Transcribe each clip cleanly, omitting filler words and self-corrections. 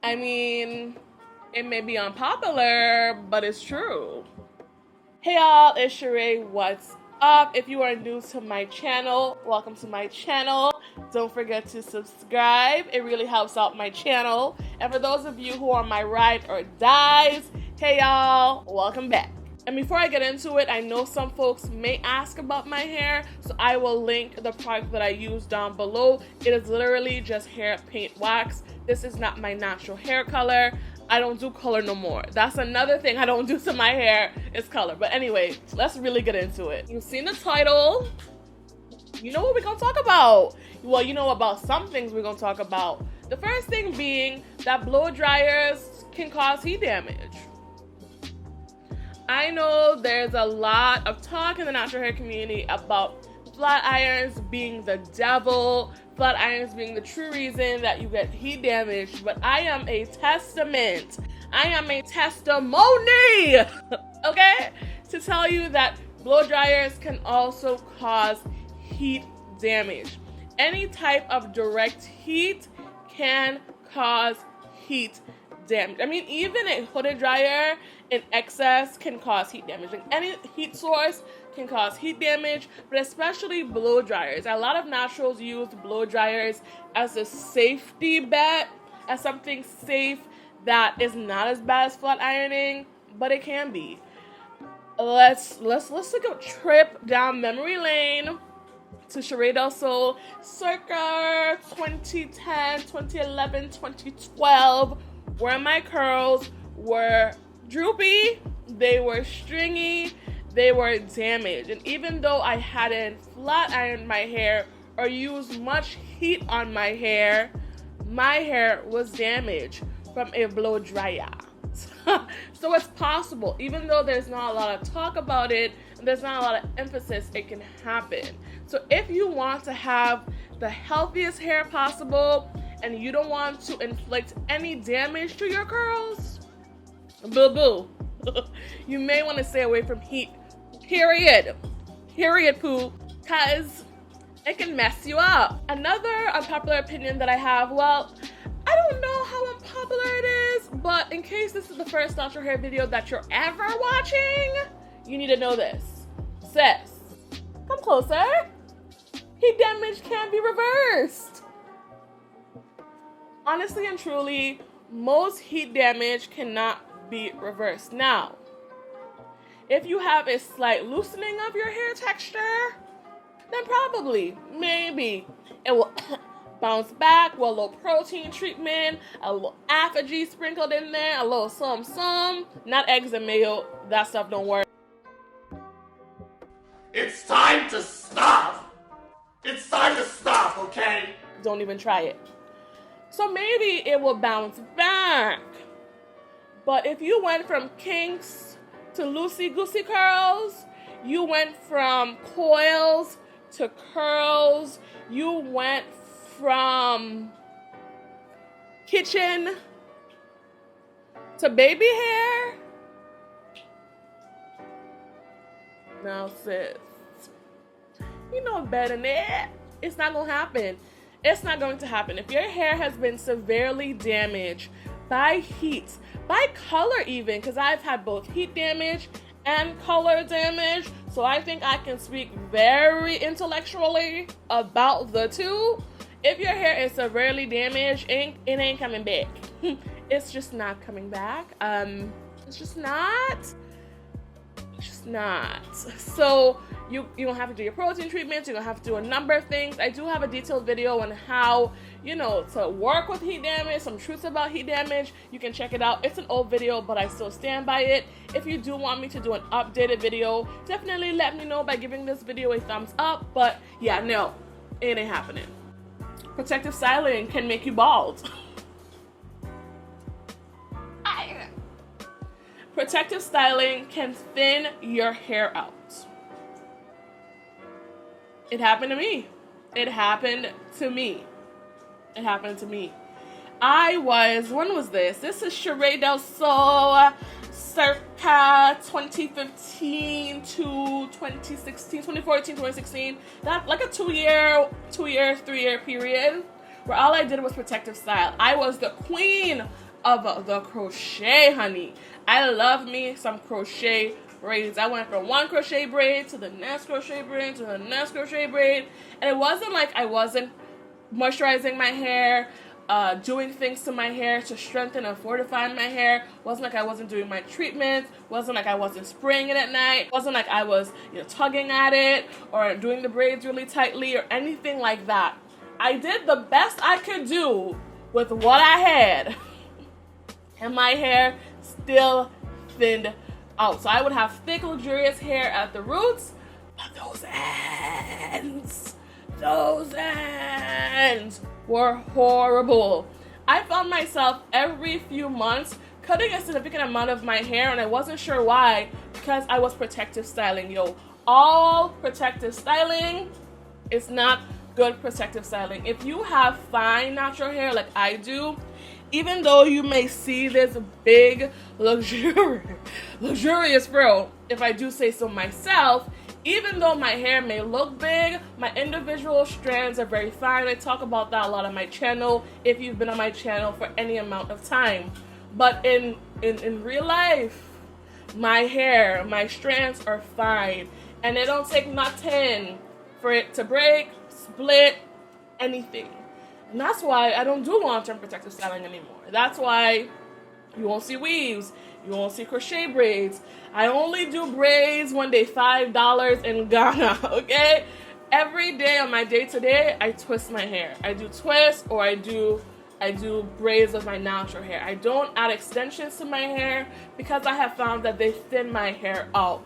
I mean, it may be unpopular, but it's true. Hey y'all, it's SheRea. What's up? If you are new to my channel, welcome to my channel. Don't forget to subscribe. It really helps out my channel. And for those of you who are my ride or dies, hey y'all, welcome back. And before I get into it, I know some folks may ask about my hair, so I will link the product that I use down below. It is literally just hair paint wax. This is not my natural hair color. I don't do color no more. That's another thing I don't do to my hair is color. But anyway, let's really get into it. You've seen the title. You know what we're gonna talk about. Well, you know about some things we're gonna talk about. The first thing being that blow dryers can cause heat damage. I know there's a lot of talk in the natural hair community about flat irons being the devil, flat irons being the true reason that you get heat damage, but I am a testament, I am a testimony, okay, to tell you that blow dryers can also cause heat damage. Any type of direct heat can cause heat damage. I mean, even a hooded dryer in excess can cause heat damage. Like any heat source can cause heat damage, but especially blow dryers. A lot of naturals use blow dryers as a safety bet, as something safe that is not as bad as flat ironing, but it can be. Let's take a trip down memory lane to SheRea DelSol circa 2010, 2011, 2012, where my curls were droopy, they were stringy, they were damaged. And even though I hadn't flat ironed my hair or used much heat on my hair was damaged from a blow dryer. So it's possible, even though there's not a lot of talk about it, and there's not a lot of emphasis, it can happen. So if you want to have the healthiest hair possible and you don't want to inflict any damage to your curls, boo-boo, you may want to stay away from heat, period poo, because it can mess you up. Another unpopular opinion that I have, well, I don't know how unpopular it is, but in case this is the first natural hair video that you're ever watching, you need to know this. Sis, come closer. Heat damage can be reversed. Honestly and truly, most heat damage cannot be reversed. Now, if you have a slight loosening of your hair texture, then probably, maybe, it will bounce back with a little protein treatment, a little AFG sprinkled in there, a little some, not eggs and mayo, that stuff don't work. It's time to stop! It's time to stop, okay? Don't even try it. So maybe it will bounce back. But if you went from kinks to loosey-goosey curls, you went from coils to curls, you went from kitchen to baby hair, now sis, you know better than that. It's not gonna happen. It's not going to happen. If your hair has been severely damaged by heat, by color even, because I've had both heat damage and color damage, so I think I can speak very intellectually about the two. If your hair is severely damaged, it ain't coming back. It's just not coming back. It's just not. So you're gonna have to do your protein treatments, you're gonna have to do a number of things. I do have a detailed video on how, to work with heat damage, some truths about heat damage. You can check it out. It's an old video, but I still stand by it. If you do want me to do an updated video, definitely let me know by giving this video a thumbs up. But yeah, no, it ain't happening. Protective styling can make you bald. Protective styling can thin your hair out. It happened to me. When was this? This is SheRea DelSol circa 2015 to 2016, 2014, 2016. That like a 3 year period where all I did was protective style. I was the queen of the crochet, honey. I love me some crochet braids. I went from one crochet braid to the next crochet braid to the next crochet braid, and it wasn't like I wasn't moisturizing my hair, doing things to my hair to strengthen and fortify my hair. Wasn't like I wasn't doing my treatments. Wasn't like I wasn't spraying it at night. Wasn't like I was, tugging at it or doing the braids really tightly or anything like that. I did the best I could do with what I had, and my hair still thinned out. So I would have thick, luxurious hair at the roots, but those ends were horrible. I found myself every few months cutting a significant amount of my hair, and I wasn't sure why, because I was protective styling. All protective styling is not good protective styling. If you have fine natural hair like I do, even though you may see this big luxurious fro, if I do say so myself, even though my hair may look big, my individual strands are very fine. I talk about that a lot on my channel if you've been on my channel for any amount of time. But in real life, my hair, my strands are fine, and it don't take nothing for it to break, split, anything. And that's why I don't do long-term protective styling anymore. That's why you won't see weaves. You won't see crochet braids. I only do braids when they $5 in Ghana, okay? Every day on my day-to-day, I twist my hair. I do twists, or I do braids with my natural hair. I don't add extensions to my hair because I have found that they thin my hair out.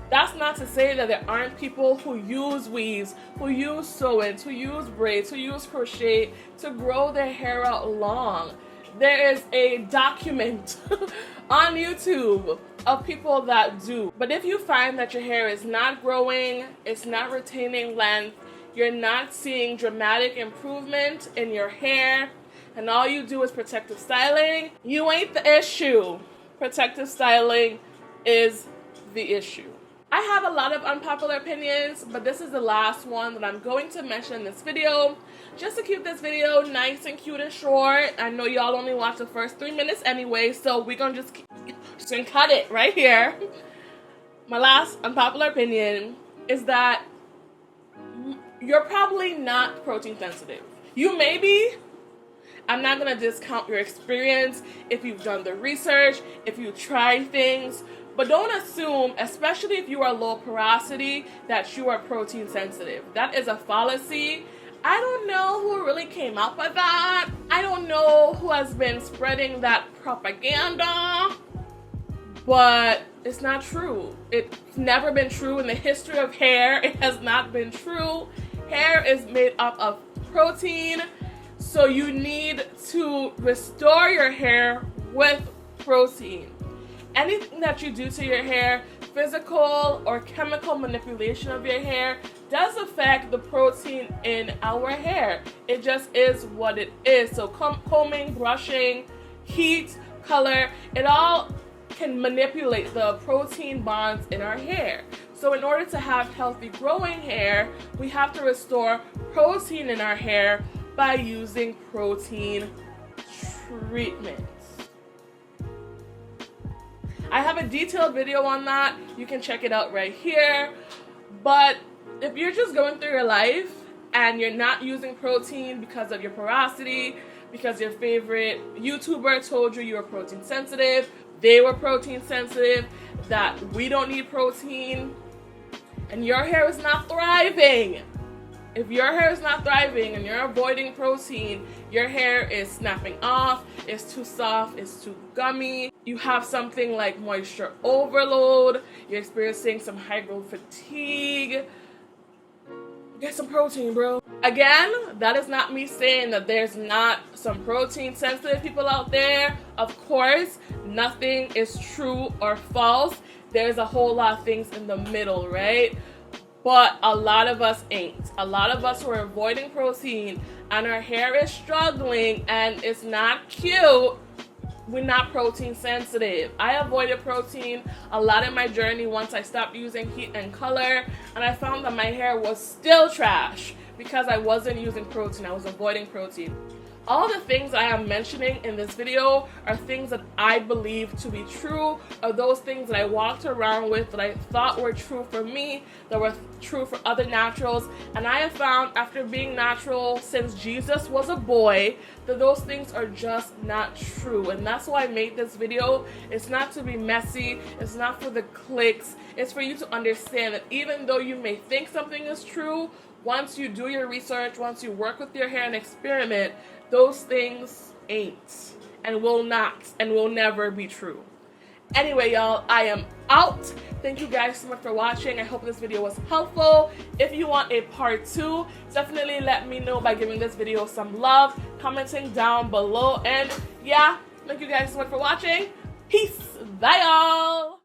That's not to say that there aren't people who use weaves, who use sew-ins, who use braids, who use crochet to grow their hair out long. There is a document on YouTube of people that do. But if you find that your hair is not growing, it's not retaining length, you're not seeing dramatic improvement in your hair, and all you do is protective styling, you ain't the issue. Protective styling is the issue. I have a lot of unpopular opinions, but this is the last one that I'm going to mention in this video. Just to keep this video nice and cute and short. I know y'all only watch the first 3 minutes anyway, so we're gonna just cut it right here. My last unpopular opinion is that you're probably not protein sensitive. You may be. I'm not gonna discount your experience if you've done the research, if you try things. But don't assume, especially if you are low porosity, that you are protein sensitive. That is a fallacy. I don't know who really came up with that. I don't know who has been spreading that propaganda, but it's not true. It's never been true in the history of hair. It has not been true. Hair is made up of protein, so you need to restore your hair with protein. Anything that you do to your hair, physical or chemical manipulation of your hair, does affect the protein in our hair. It just is what it is. So combing, brushing, heat, color, it all can manipulate the protein bonds in our hair. So in order to have healthy growing hair, we have to restore protein in our hair by using protein treatments. I have a detailed video on that. You can check it out right here. But if you're just going through your life and you're not using protein because of your porosity, because your favorite YouTuber told you were protein sensitive, they were protein sensitive, that we don't need protein, and your hair is not thriving. If your hair is not thriving and you're avoiding protein, your hair is snapping off, it's too soft, it's too gummy, you have something like moisture overload, you're experiencing some high growth fatigue, get some protein, bro. Again, that is not me saying that there's not some protein sensitive people out there. Of course, nothing is true or false. There's a whole lot of things in the middle, right? But a lot of us ain't. A lot of us who are avoiding protein and our hair is struggling and it's not cute, we're not protein sensitive. I avoided protein a lot in my journey once I stopped using heat and color, and I found that my hair was still trash because I wasn't using protein. I was avoiding protein. All the things I am mentioning in this video are things that I believe to be true, or those things that I walked around with that I thought were true for me, that were true for other naturals. And I have found after being natural since Jesus was a boy that those things are just not true. And that's why I made this video. It's not to be messy, it's not for the clicks, it's for you to understand that even though you may think something is true, once you do your research, once you work with your hair and experiment, those things ain't and will not and will never be true. Anyway, y'all, I am out. Thank you guys so much for watching. I hope this video was helpful. If you want a part 2, definitely let me know by giving this video some love, commenting down below. And yeah, thank you guys so much for watching. Peace. Bye, y'all.